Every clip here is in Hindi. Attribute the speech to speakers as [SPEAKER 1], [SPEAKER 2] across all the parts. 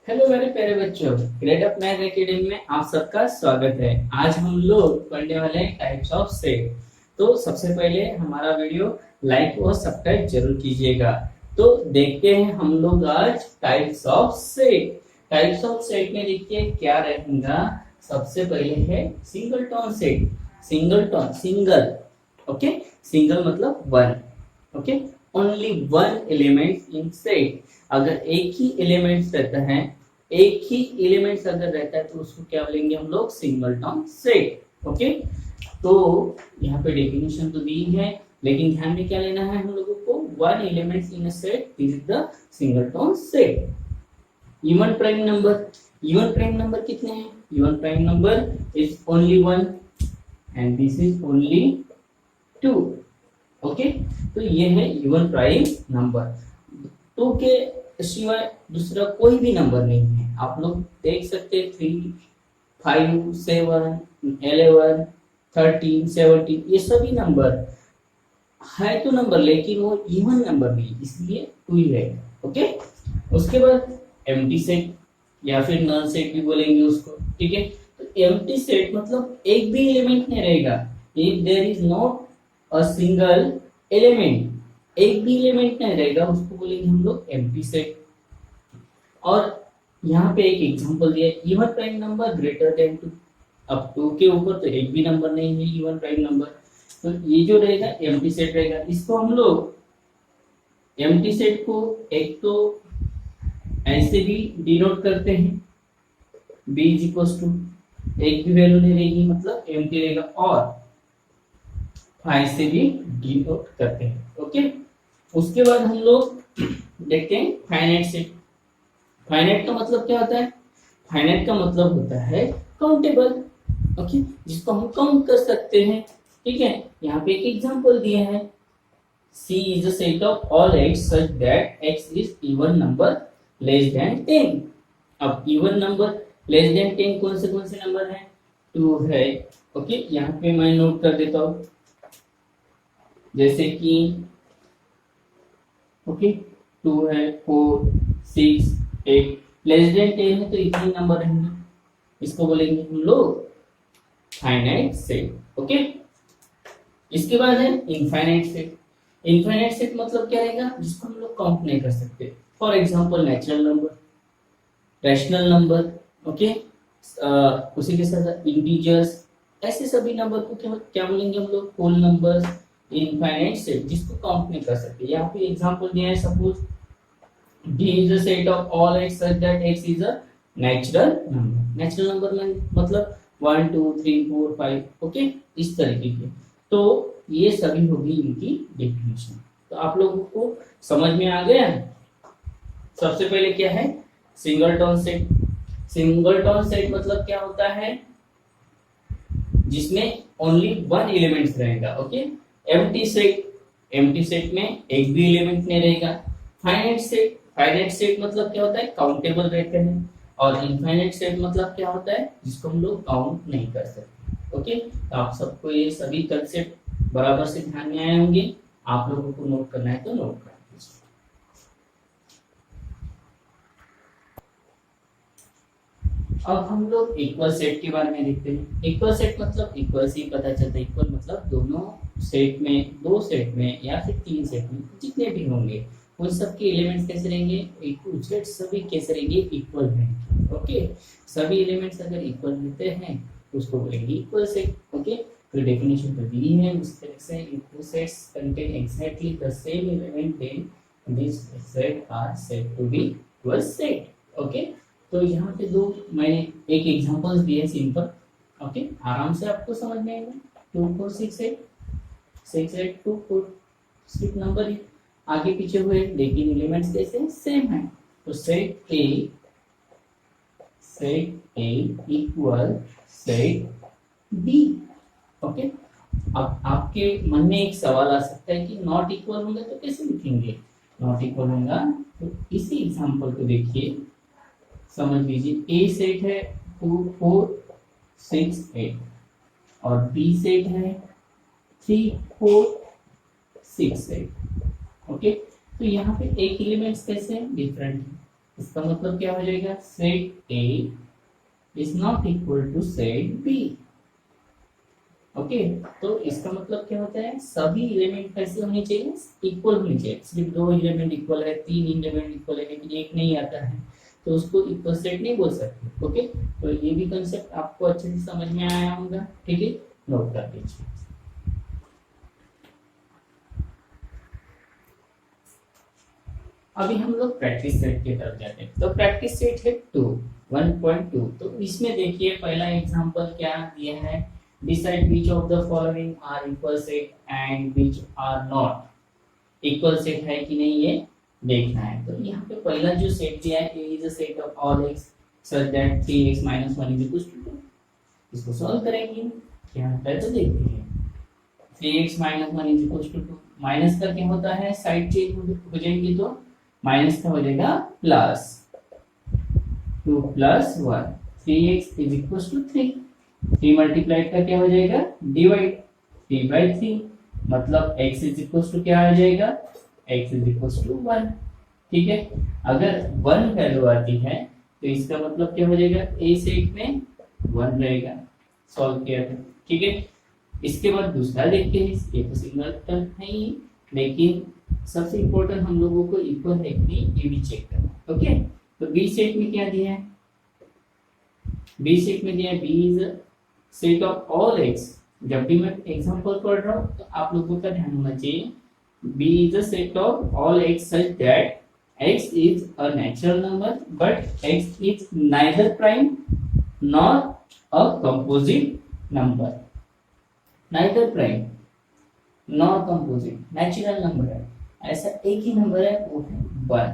[SPEAKER 1] हेलो मेरे प्यारे बच्चों, ग्रेड अप मैथ एकेडमी में आप सबका स्वागत है। आज हम लोग पढ़ने वाले हैं टाइप्स ऑफ सेट। तो सबसे पहले हमारा वीडियो लाइक और सब्सक्राइब जरूर कीजिएगा। तो देखते हैं हम लोग आज types of set. Types of set में देखिए क्या रहेगा। सबसे पहले है singleton set. Singleton single, okay, single मतलब one, okay, only one element in set. अगर एक ही एलिमेंट्स रहता है, एक ही एलिमेंट्स अगर रहता है तो उसको क्या बोलेंगे हम लोग, सिंगलटन सेट। ओके, तो यहाँ पे डेफिनेशन तो दी है, लेकिन ध्यान में क्या लेना है हम लोगों को, one elements in a set is the singleton set. Even prime number, even prime number कितने हैं? Even prime number is only one and this is only two. Okay, तो ये है इवन प्राइम नंबर। टू के सिवाय दूसरा कोई भी नंबर नहीं है। आप लोग देख सकते हैं 3, 5, 7, 11, 13, 17 ये सभी नंबर है तो नंबर, लेकिन वो इवन नंबर नहीं, इसलिए टू ही है। ओके, उसके बाद एम्प्टी सेट या फिर नल सेट भी बोलेंगे उसको, ठीक है। तो एम्प्टी सेट मतलब एक भी एलिमेंट नहीं रहेगा। If there is not a single element, एक भी एलिमेंट नहीं रहेगा, उसको बोलेंगे हम लोग एम्प्टी सेट। और यहाँ पे एक एग्जांपल दिया है, even prime number greater than two. अब टू के ऊपर तो एक भी नंबर नहीं है इवन प्राइम नंबर, तो ये जो रहेगा एम्प्टी सेट रहेगा। इसको हम लोग एम्प्टी सेट को एक तो ऐसे भी डिनोट करते हैं, b इज इक्वल टू एक भी वैल्यू नहीं रहेगी मतलब एम्प्टी रहेगा, और फाइव से भी डिनोट करते हैं। ओके, उसके बाद हम लोग देखते हैं फाइनाइट सेट। फाइनाइट का मतलब क्या होता है? फाइनाइट का मतलब होता है काउंटेबल, ओके, जिसको हम काउंट कर सकते हैं, ठीक है। यहाँ पे एक एग्जांपल दिया है, C is a set of all x such that x is even number less than 10। अब even number less than 10 कौन से नंबर है? 2 है। ओके, यहाँ पे मैं नोट कर देता हूँ, जैसे कि ओके 2 है, 4, 6, 8, लेस देन 10 है तो इतने नंबर रहेंगे, इसको बोलेंगे हम लोग फाइनाइट सेट। ओके, इसके बाद है इनफाइनाइट सेट। इनफाइनाइट सेट मतलब क्या रहेगा? जिसको हम लोग काउंट नहीं कर सकते। For example natural number, rational number, okay, उसी के साथ इंटीजर्स, ऐसे सभी नंबर को क्या क्या बोलेंगे हम लोग? Whole numbers. इनफाइनाइट सेट जिसको काउंट नहीं कर सकते। यहाँ पे एग्जांपल दिया है, suppose D is a set of all x such that x is a natural number। Natural number में मतलब 1, 2, 3, 4, 5, ओके, इस तरीके के। तो ये सभी होगी इनकी डेफिनेशन। तो आप लोगों को समझ में आ गया? सबसे पहले क्या है? Singleton set. सिंगलटन सेट मतलब क्या होता है? जिसमें ओनली वन एलिमेंट रहेगा। Okay, empty set, empty set में एक भी एलिमेंट नहीं रहेगा। फाइनाइट सेट, फाइनाइट सेट मतलब क्या होता है? काउंटेबल रहते हैं। और इनफाइनाइट सेट मतलब क्या होता है? जिसको हम लोग काउंट नहीं कर सकते। ओके, तो आप सबको ये सभी कंसेप्ट बराबर से ध्यान में आए होंगे। आप लोगों को नोट करना है तो नोट कर लीजिए। अब हम लोग इक्वल सेट के बारे में देखते हैं। इक्वल सेट मतलब इक्वल से ही पता चलता है। इक्वल मतलब दोनों सेट में, दो सेट में या फिर तीन सेट में जितने भी होंगे उन सब के एलिमेंट्स कैसे रहेंगे? इक्वल सेट सभी कैसे रहेंगे? इक्वल रहेंगे। ओके, सभी एलिमेंट्स अगर इक्वल रहते हैं तो उसको बोलेंगे इक्वल सेट। ओके, तो डेफिनेशन तो दी है उस तरह से, equal sets contain exactly the same element, then this set are said to be equal set. Okay, तो यहाँ पे दो मैंने एक एग्जांपल्स दिए सिंपल, ओके, आराम से आपको समझ में आएगा। 2, 4, 6, 8, 6, 8, 2, 4 सिर्फ नंबर ही आगे पीछे हुए, लेकिन एलिमेंट्स कैसे सेम है। तो set A equal set B. Okay, अब आपके मन में एक सवाल आ सकता है कि नॉट इक्वल होंगे तो कैसे लिखेंगे? नॉट इक्वल होगा तो इसी एग्जांपल को देखिए, समझ लीजिए। ए सेट है 2, 4, 6, 8 और बी सेट है 3, 4, 6, 8। ओके, तो यहाँ पे एक एलिमेंट्स कैसे हैं? डिफरेंट है। इसका मतलब क्या हो जाएगा, set A is not equal to set B. Okay, तो इसका मतलब क्या होता है, सभी एलिमेंट कैसे होने चाहिए, इक्वल होने चाहिए। सिर्फ दो एलिमेंट इक्वल है, तीन एलिमेंट इक्वल है, लेकिन एक नहीं आता है तो उसको इक्वल सेट नहीं बोल सकते। ओके, तो ये भी कंसेप्ट आपको अच्छे से समझ में आया होगा। ठीक है, नोट कर लीजिए। अभी हम लोग प्रैक्टिस सेट की तरफ जाते हैं। तो प्रैक्टिस सेट है 1.2। तो इसमें देखिए पहला एग्जांपल क्या दिया है, decide which of the following are equal set and which are not equal set है कि नहीं ये देखना है। तो यहाँ पे पहला जो सेट दिया है, A is a set of all x such that 3x - 1 is equal to 2। इसको सॉल्व करेंगे, क्या होता है तो देखते हैं। 3x - 1 is equal to 2, minus का क्या होता है, साइड चेंज हो जाएंगी तो माइनस का हो जाएगा plus 2 + 1, 3x is equal to 3। 3 multiplied का क्या हो जाएगा, डिवाइड 3/3, मतलब x इज इक्वल टू क्या आ जाएगा, x इज इक्वल टू 1। ठीक है, अगर 1 वैल्यू आती है तो इसका मतलब क्या हो जाएगा, a सेट में 1 रहेगा। सॉल्व किया था। ठीक है, इसके बाद दूसरा देखते हैं। ये तो सिग्नल टर्म है ही, लेकिन सबसे इंपॉर्टेंट हम लोगों को इक्वल है कि नहीं ये भी चेक करना। ओके, तो बी सेट में क्या दिया है, बी सेट में दिया है B is set of all X. जब भी मैं एग्जांपल पढ़ रहा हूँ तो आप लोगों का ध्यान होना चाहिए, B is a set of all x such that x is a natural number but x is neither prime nor a composite number। neither prime nor composite, natural number है, ऐसा एक ही नंबर है वो है 1।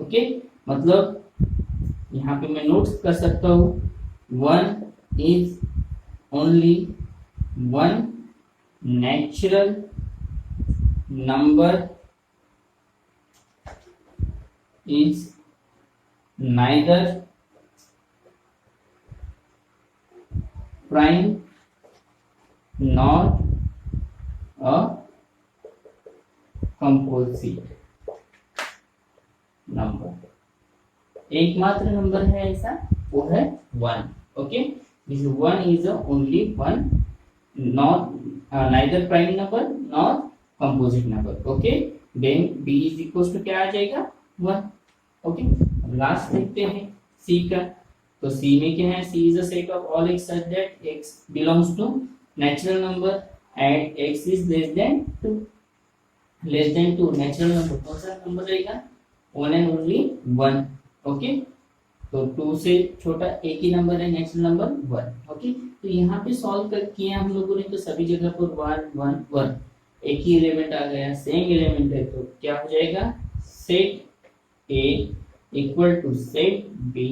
[SPEAKER 1] ओके, मतलब यहाँ पे मैं नोट कर सकता हूँ 1 is only one natural number is neither prime nor a composite number। एकमात्र नंबर है ऐसा, वो है 1। Okay, this 1 is only one not neither prime number nor composite number। Okay, then b is equals to क्या आ जाएगा, 1। ओके, लास्ट देखते हैं सी का। तो सी में क्या है, C is a set of all x such that x belongs to natural number and x is less than 2। Less than 2 natural number कौन सा नंबर रहेगा, 1 एंड ओनली 1। ओके, तो 2 से छोटा एक ही नंबर है, नेचुरल नंबर 1। ओके, तो यहाँ पे सॉल्व कर किया हम लोगों ने, तो सभी जगह पर 1 1 1 एक ही एलिमेंट आ गया, सेम एलिमेंट है, तो क्या हो जाएगा, set A equal to set B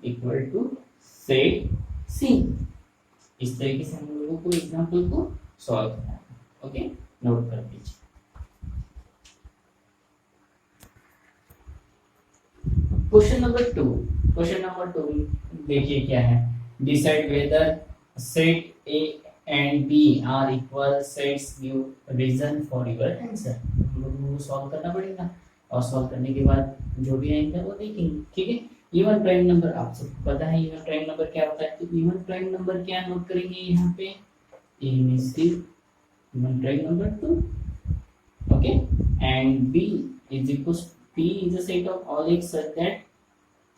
[SPEAKER 1] equal to set C। इस तरीके से हम लोगों को एग्जांपल को सॉल्व करना है। ओके, नोट कर लीजिए। क्वेश्चन नंबर 2, क्वेश्चन नंबर 2 देखिए क्या है, decide whether set A and B are equal sets give reason for your answer. हम लोगों को सॉल्व करना पड़ेगा और सॉल्व करने के बाद जो भी आएगा वो देखेंगे। ठीक है, इवन प्राइम नंबर आप सबको पता है, इवन प्राइम नंबर क्या होता है, तो इवन प्राइम नंबर क्या नोट करेंगे यहाँ पे, ए में सिर्फ even prime number 2। Okay, and B is equal p is a set of all x such that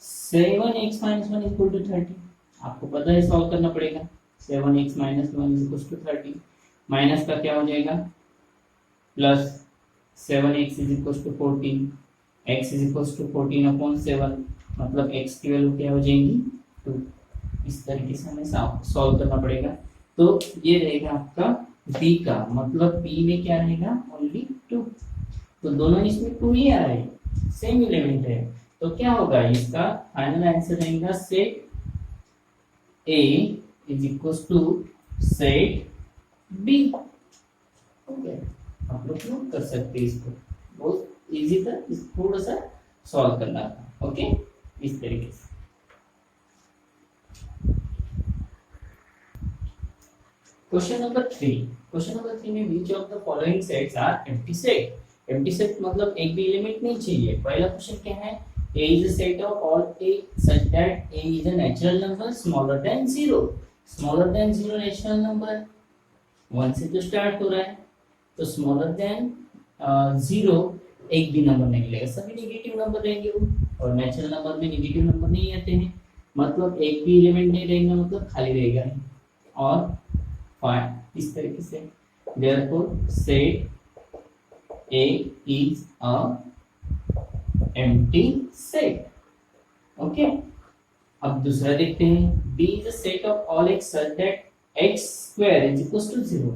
[SPEAKER 1] 7x - 1 is equal to 30। आपको पता है सॉल्व करना पड़ेगा, 7x - 1 is equal to 30, minus का क्या हो जाएगा, plus 7x is equal to 14, x is equal to 14/7, मतलब x की वैल्यू क्या हो जाएगी 2। इस तरीके से हमें सॉल्व करना पड़ेगा। तो ये रहेगा आपका b का, मतलब b में क्या रहेगा, ओनली 2। तो दोनों इसमें 2 ही आ रहे हैं, सेम एलिमेंट है, तो क्या होगा, इसका फाइनल आंसर रहेगा set A is equal to set B। Okay, आप लोग नोट कर सकते हैं इसको, बहुत इजी था, इसको थोड़ा सा सॉल्व करना था। ओके, इस तरीके से। क्वेश्चन नंबर 3, क्वेश्चन नंबर 3 में which of the following sets are empty set. Empty set मतलब एक भी एलिमेंट नहीं चाहिए। पहला क्वेश्चन क्या है, A is a set of all A such that A is a natural number smaller than 0. Smaller than 0 natural number 1 से तो स्टार्ट हो रहा है, तो स्मॉलर देन 0 एक भी नंबर नहीं मिलेगा, सभी नेगेटिव नंबर रहेंगे वो, और नेचुरल नंबर में नेगेटिव नंबर नहीं आते हैं, मतलब एक भी एलिमेंट नहीं रहेगा, मतलब खाली रहेगा नहीं। और फाइंड इस तरीके से therefore set A is a empty set. Okay, अब दूसरा देखते हैं। B is a set of all x such that x square is equals to 0.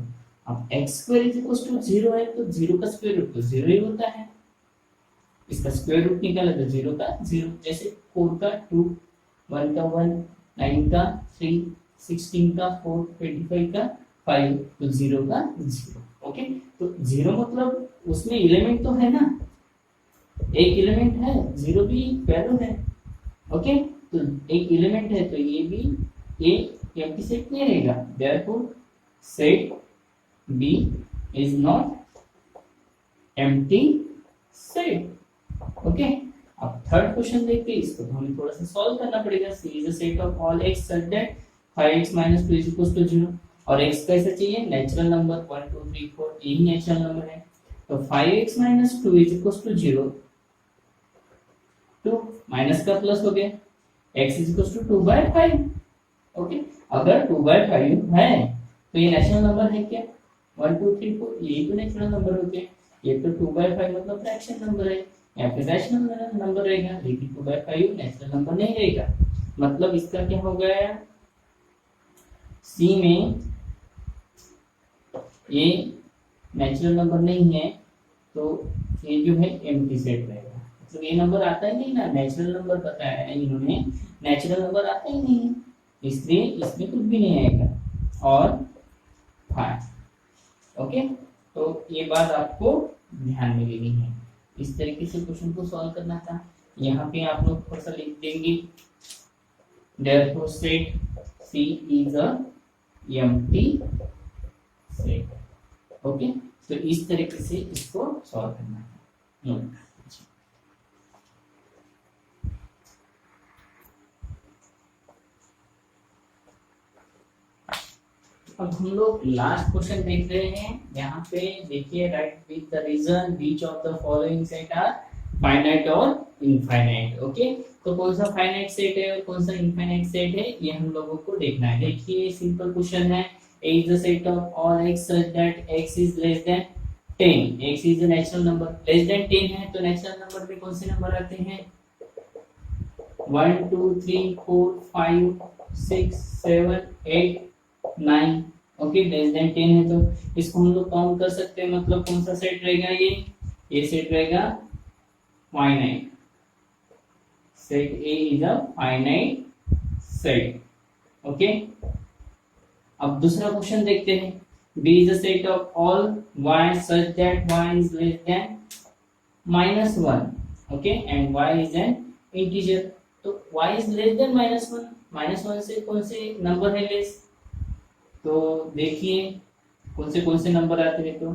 [SPEAKER 1] अब x square is equals to 0 है तो 0 का स्क्वायर रूट तो 0 ही होता है, इसका स्क्वायर रूट निकाला तो 0 का 0, जैसे 4 का 2, 1 का 1, 9 का 3, 16 का 4, 25 का 5, तो 0 का 0। ओके, तो 0 मतलब उसमें एलिमेंट तो है ना, एक एलिमेंट है, 0 भी वैल्यू है। ओके, तो एक एलिमेंट है तो ये भी ये एम्प्टी सेट नहीं रहेगा, therefore set B is not empty set। Okay, अब थर्ड क्वेश्चन देखते हैं, इसको तो हमें थोड़ा सा सॉल्व करना पड़ेगा। C is a set of all x such that 5x minus 2 is equals to 0, और x कैसे चाहिए, नेचुरल नंबर 1 2 3 4, यही नेचुरल नंबर है, तो 5x minus 2 is equals to 0, 2 minus का प्लस हो गया, x is equals to 2/5। Okay, अगर 2/5 है तो ये नेचुरल नंबर है क्या, 1 2 3 4, यही तो नेचुरल नंबर होते हैं, ये तो 2/5 मतलब फ्रैक्शन नंबर है, यहाँ पे रैशनल नंबर रहेगा, लेकिन 2/5 नेचुरल नंबर नहीं रहेगा, मतलब इसका क्या हो गया, सी में ये नेचुरल नंबर नहीं है तो ये जो है एम्प्टी सेट रहेगा, मतलब ये नंबर आता ही नहीं ना, नेचुरल नंबर बताया है इन्होंने, नेचुरल नंबर आता ही नहीं है, इसलिए इसमें कुछ भी नहीं आएगा। और फाइव। ओके, तो ये बात आपको ध्यान में लेनी है, इस तरीके से क्वेश्चन को सॉल्व करना था। यहाँ पे आप लोग थोड़ा सा लिख देंगे, therefore set C is a empty set। Okay, तो इस तरीके से इसको सॉल्व करना है। अब हम लोग लास्ट क्वेश्चन देख रहे हैं, यहाँ पे देखिए, write with the reason which of the following set are finite और इनफाइनाइट। ओके, तो कौन सा फाइनाइट सेट है और कौन सा इनफाइनाइट सेट है, ये हम लोगों को देखना है। देखिए, सिंपल क्वेश्चन है, A is the set of all x such that x is less than 10। x is a natural number, less than 10 है तो नेचुरल नंबर में कौन से नंबर आते हैं, 1 2 3 4 5 6 7 8 9। ओके, लेस देन 10 है तो इसको हम लोग काउंट कर सकते हैं, मतलब कौन सा सेट रहेगा, ये सेट रहेगा finite set, A is a finite set। Okay, अब दूसरा क्वेश्चन देखते हैं, B is a set of all y such that y is less than -1। Okay, and y is an integer, तो y is less than -1, -1 से कौन से नंबर है लेस, तो देखिए कौन से नंबर आते हैं, तो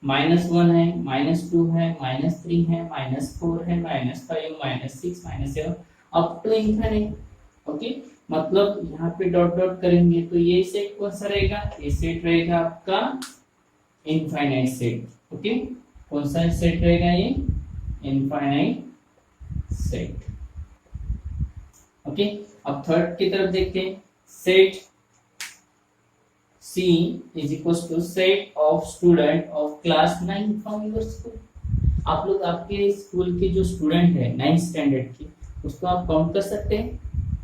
[SPEAKER 1] -1 है, -2 है, -3 है, -4 है, -5 -6 -7 अप टू इनफिनिट। ओके, मतलब यहाँ पे डॉट डॉट करेंगे तो ये सेट कौन सा रहेगा, ये सेट रहेगा आपका इनफाइनाइट सेट। ओके, कौन सा सेट रहेगा, ये इनफाइनाइट सेट। ओके, अब थर्ड की तरफ देखते हैं, set C is equals to set of student of class 9 from your school। आप लोग आपके स्कूल के जो स्टूडेंट है 9th स्टैंडर्ड की, उसको आप काउंट कर सकते हैं,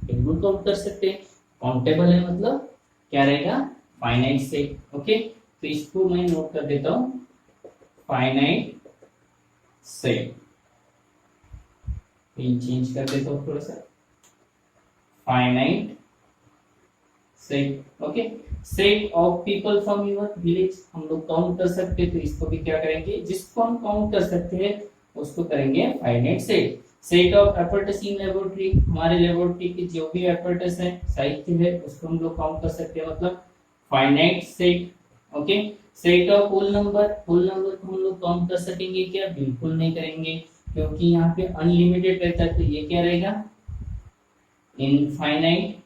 [SPEAKER 1] बिल्कुल काउंट कर सकते हैं, काउंटेबल है, मतलब क्या रहेगा, फाइनाइट सेट। ओके, तो इसको मैं नोट कर देता हूं, फाइनाइट सेट, चेंज कर देता हूं थोड़ा सा, finite set. Okay, set of people from your village, हम लोग काउंट कर सकते हैं, तो इसको भी क्या करेंगे, जिसको हम काउंट कर सकते हैं उसको करेंगे finite set. Set of apparatus in laboratory, हमारे लेबोरेटरी की जो भी एपर्टस है, साहित्य है, उसको हम लोग काउंट कर सकते हैं, मतलब finite set. Okay, set of whole number, whole number को हम लोग काउंट कर सकेंगे क्या, बिल्कुल नहीं करेंगे, क्योंकि यहाँ पे अनलिमिटेड रहता है तो ये क्या रहेगा, इनफाइनाइट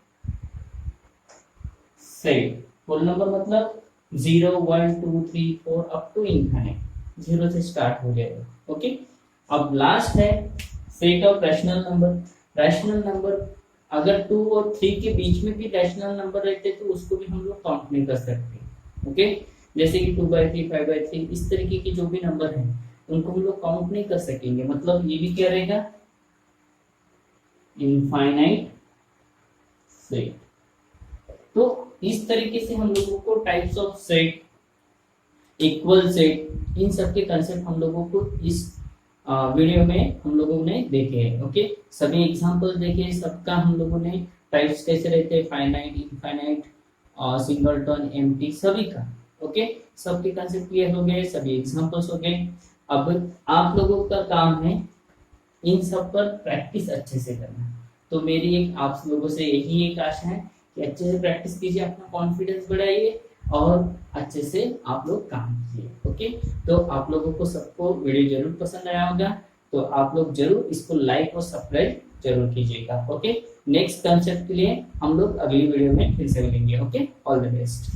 [SPEAKER 1] सेट। होल नंबर मतलब 0 1 2 3 4 अप टू इनफाइनाइट, 0 से स्टार्ट हो जाएगा। ओके, अब लास्ट है set of rational number. Rational number अगर 2 और 3 के बीच में भी रैशनल नंबर रहते तो उसको भी हम लोग काउंट नहीं कर सकते। ओके, जैसे कि 2/3 5/3 इस तरीके के जो भी नंबर हैं उनको हम लोग काउंट नहीं कर सकेंगे, मतलब ये भी क्या रहेगा, इनफाइनाइट सेट। तो इस तरीके से हम लोगों को types of set, equal set, इन सब के कंसेप्ट हम लोगों को इस वीडियो में हम लोगों ने देखे हैं। ओके, सभी एग्जांपल देखे, सबका हम लोगों ने टाइप्स कैसे रहते हैं, फाइनाइट, इनफाइनाइट, सिंगलटन, एम्प्टी, सभी का। ओके, सबके कंसेप्ट क्लियर हो गए, सभी एग्जांपल्स हो गए। अब आप लोगों का काम है इन सब पर प्रैक्टिस अच्छे से करना। तो मेरी एक आप लोगों से यही एक आशा है कि अच्छे से प्रैक्टिस कीजिए, अपना कॉन्फिडेंस बढ़ाइए और अच्छे से आप लोग काम कीजिए। ओके, तो आप लोगों को सबको वीडियो जरूर पसंद आया होगा, तो आप लोग जरूर इसको लाइक और सब्सक्राइब जरूर कीजिएगा। ओके, नेक्स्ट कंसेप्ट के लिए हम लोग अगली वीडियो में फिर से मिलेंगे। Okay, all the best.